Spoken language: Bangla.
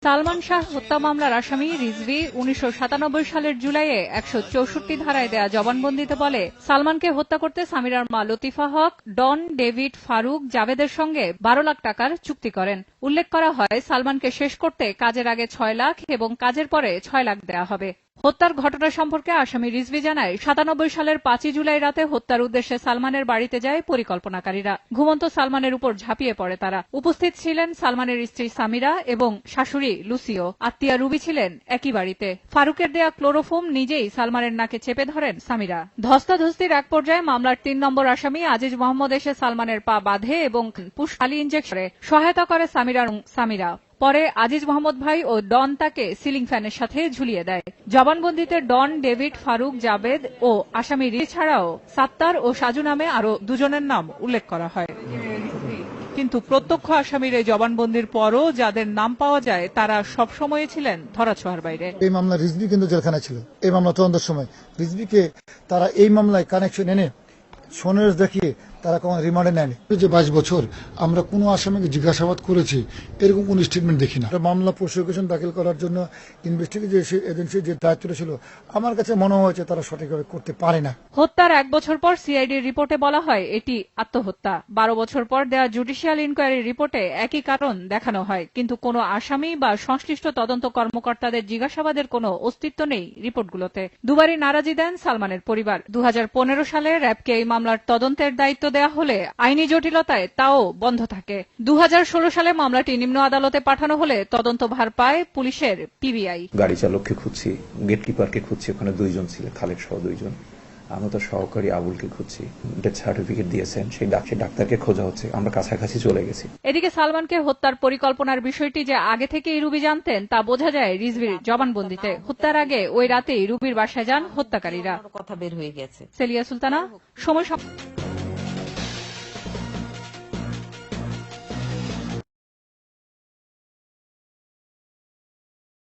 সালমান শাহ হত্যা মামলার আসামি রিজভী ১৯৯৭ সালের জুলাইয়ে ১৬৪ ধারায় দেয়া জবানবন্দিতে বলে, সালমানকে হত্যা করতে সামিরার মা লতিফা হক ডন ডেভিড ফারুক জাভেদের সঙ্গে ১২ লাখ টাকার চুক্তি করেন। উল্লেখ করা হয়, সালমানকে শেষ করতে কাজের আগে ৬ লাখ এবং কাজের পরে ৬ লাখ দেয়া হবে। হত্যার ঘটনা সম্পর্কে আসামি রিজভী জানায়, ৯৭ সালের ৫ জুলাই রাতে হত্যার উদ্দেশ্যে সালমানের বাড়িতে যায় পরিকল্পনাকারীরা। ঘুমন্ত সালমানের উপর ঝাঁপিয়ে পড়ে তারা। উপস্থিত ছিলেন সালমানের স্ত্রী সামিরা এবং শাশুড়ি লুসিও। আত্মীয়া রুবি ছিলেন একই বাড়িতে। ফারুকের দেয়া ক্লোরোফোম নিজেই সালমানের নাকে চেপে ধরেন সামিরা। ধস্তাধস্তির এক পর্যায়ে মামলার ৩ নম্বর আসামি আজিজ মোহাম্মদ এসে সালমানের পা বাঁধে এবং পুশখালি ইঞ্জেকশনে সহায়তা করে সামিরা। পরে আজিজ মোহাম্মদ ভাই ও ডন তাকে সিলিং ফ্যানের সাথে ঝুলিয়ে দেয়। জবানবন্দিতে ডন ডেভিড ফারুক জাভেদ ও আসামি ছাড়াও সাত্তার ও সাজু নামে আরো দুজনের নাম উল্লেখ করা হয়। কিন্তু প্রত্যক্ষ আসামির এই জবানবন্দির পরও যাদের নাম পাওয়া যায় তারা সবসময় ছিলেন ধরাছোঁয়ার বাইরে। এই মামলা রিজভী কিন্তু জেলখানায় ছিল। এই মামলা তদন্তের সময় রিজভীকে তারা এই মামলায় কানেকশন এনে সোনার দেখিয়ে তারা কোনো রিমান্ডে নেয়নি। যে 22 বছর আমরা কোনো আসামিকে জিজ্ঞাসাবাদ করেছি এরকম কোন স্টেটমেন্ট দেখি না। মামলা প্রসিকিউশন দাখিল করার জন্য ইনভেস্টিগেশন এজেন্সির যে দায়িত্বটা ছিল আমার কাছে মনে হয়েছে তারা সঠিকভাবে করতে পারে না। হত্যার 1 বছর পর সিআইডির রিপোর্টে বলা হয় এটি আত্মহত্যা। 12 বছর পর দেওয়া জুডিশিয়াল ইনকোয়ারির রিপোর্টে একই কারণ দেখানো হয়, কিন্তু কোনো আসামি বা সংশ্লিষ্ট তদন্ত কর্মকর্তাদের জিজ্ঞাসাবাদের কোনো অস্তিত্ব নেই রিপোর্টগুলোতে। দুবারই নারাজি দেন সালমানের পরিবার। 2015 সালে র্যাবকে এই মামলার তদন্তের দায়িত্ব দেয়া হলে আইনি জটিলতায় তাও বন্ধ থাকে। 2016 সালে মামলাটি নিম্ন আদালতে পাঠানো হলে তদন্ত ভার পায় পুলিশের পিবিআই। গাড়ি চালককে খুঁজছি, গেটকিপারকে খুঁজছি, ওখানে 2 জন ছিলেন, খালেদ সহ 2 জন। আমরা তো সহকারী আবুলকে খুঁজছি, ডেথ সার্টিফিকেট দিয়েছেন সেই ডাক্তারকে খোঁজা হচ্ছে, আমরা কাছাকাছি চলে গেছি। এদিকে সালমানকে হত্যার পরিকল্পনার বিষয়টি যে আগে থেকেই রুবি জানতেন তা বোঝা যায় রিজভীর জবানবন্দিতে। হত্যার আগে ওই রাতেই রুবির বাসায় যান হত্যাকারীরা। কথা বের হয়ে গেছে। সেলিয়া সুলতানা, সময়।